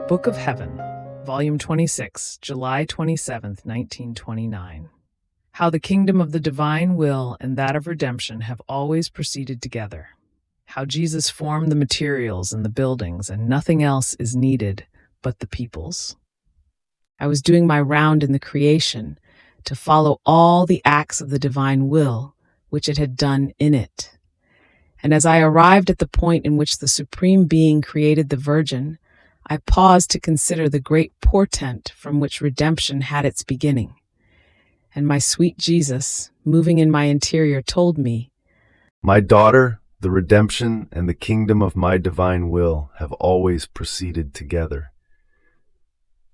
Book of Heaven, Volume 26, July 27th, 1929. How the kingdom of the divine will and that of redemption have always proceeded together. How Jesus formed the materials and the buildings, and nothing else is needed but the peoples. I was doing my round in the creation to follow all the acts of the divine will, which it had done in it. And as I arrived at the point in which the Supreme Being created the Virgin, I paused to consider the great portent from which redemption had its beginning. And my sweet Jesus, moving in my interior, told me, "My daughter, the redemption and the kingdom of my divine will have always proceeded together.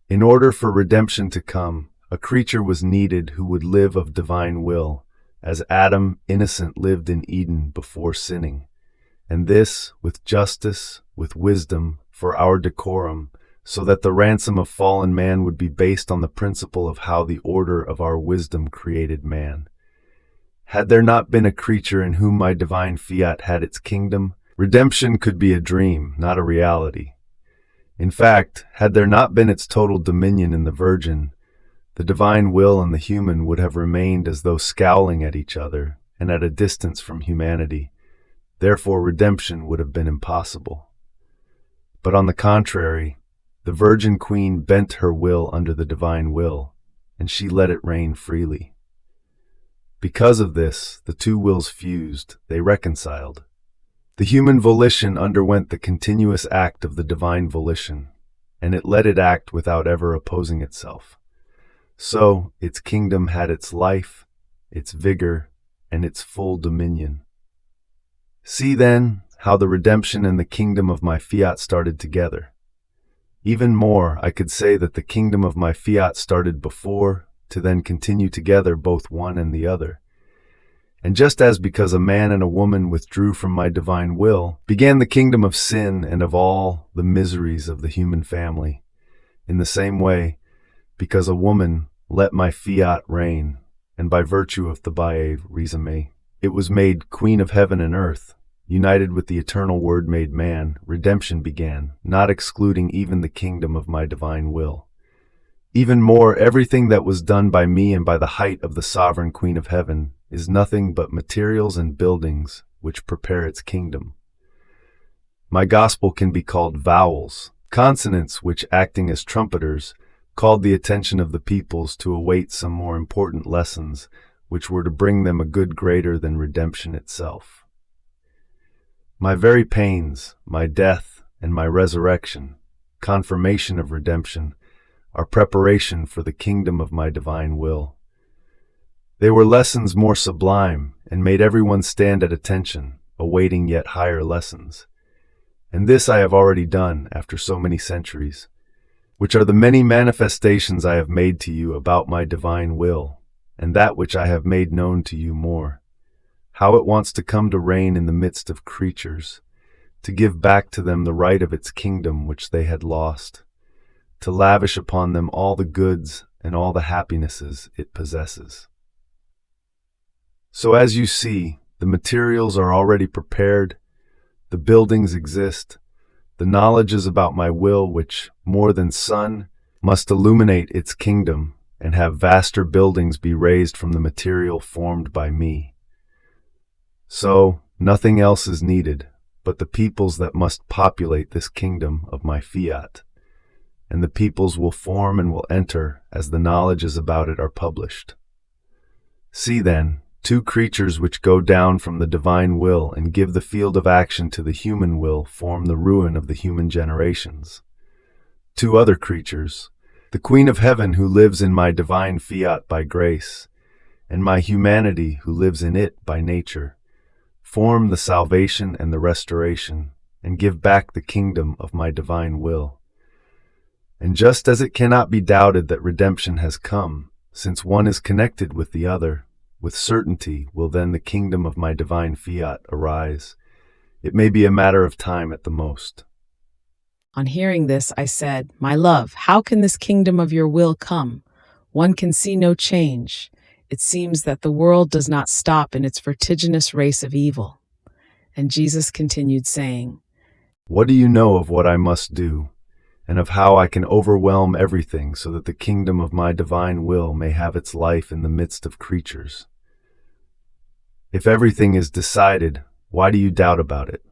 In order for redemption to come, a creature was needed who would live of divine will, as Adam, innocent, lived in Eden before sinning. And this, with justice, with wisdom, for our decorum, so that the ransom of fallen man would be based on the principle of how the order of our wisdom created man. Had there not been a creature in whom my divine fiat had its kingdom, redemption could be a dream, not a reality. In fact, had there not been its total dominion in the Virgin, the divine will and the human would have remained as though scowling at each other and at a distance from humanity. Therefore, redemption would have been impossible. But on the contrary, the Virgin Queen bent her will under the divine will, and she let it reign freely. Because of this, the two wills fused, they reconciled. The human volition underwent the continuous act of the divine volition, and it let it act without ever opposing itself. So, its kingdom had its life, its vigor, and its full dominion. See, then, how the redemption and the kingdom of my fiat started together. Even more, I could say that the kingdom of my fiat started before, to then continue together, both one and the other. And just as because a man and a woman withdrew from my divine will, began the kingdom of sin and of all the miseries of the human family, in the same way, because a woman let my fiat reign, and by virtue of the Bae Rizame, it was made queen of heaven and earth, united with the eternal Word made man, redemption began, not excluding even the kingdom of my divine will. Even more, everything that was done by me and by the height of the sovereign Queen of Heaven is nothing but materials and buildings which prepare its kingdom. My gospel can be called vowels, consonants which, acting as trumpeters, called the attention of the peoples to await some more important lessons which were to bring them a good greater than redemption itself. My very pains, my death, and my resurrection, confirmation of redemption, are preparation for the kingdom of my divine will. They were lessons more sublime, and made everyone stand at attention, awaiting yet higher lessons. And this I have already done after so many centuries, which are the many manifestations I have made to you about my divine will, and that which I have made known to you more. How it wants to come to reign in the midst of creatures, to give back to them the right of its kingdom which they had lost, to lavish upon them all the goods and all the happinesses it possesses. So as you see, the materials are already prepared, the buildings exist, the knowledge is about my will which, more than sun, must illuminate its kingdom and have vaster buildings be raised from the material formed by me. So, nothing else is needed but the peoples that must populate this kingdom of my fiat, and the peoples will form and will enter as the knowledges about it are published. See then, two creatures which go down from the divine will and give the field of action to the human will form the ruin of the human generations. Two other creatures, the Queen of Heaven who lives in my divine fiat by grace, and my humanity who lives in it by nature, form the salvation and the restoration, and give back the kingdom of my divine will. And just as it cannot be doubted that redemption has come, since one is connected with the other, with certainty will then the kingdom of my divine fiat arise. It may be a matter of time at the most. On hearing this, I said, "My love, how can this kingdom of your will come? One can see no change. It seems that the world does not stop in its vertiginous race of evil." And Jesus continued saying, What do you know of what I must do? and of how I can overwhelm everything so that the kingdom of my divine will may have its life in the midst of creatures. If everything is decided, why do you doubt about it?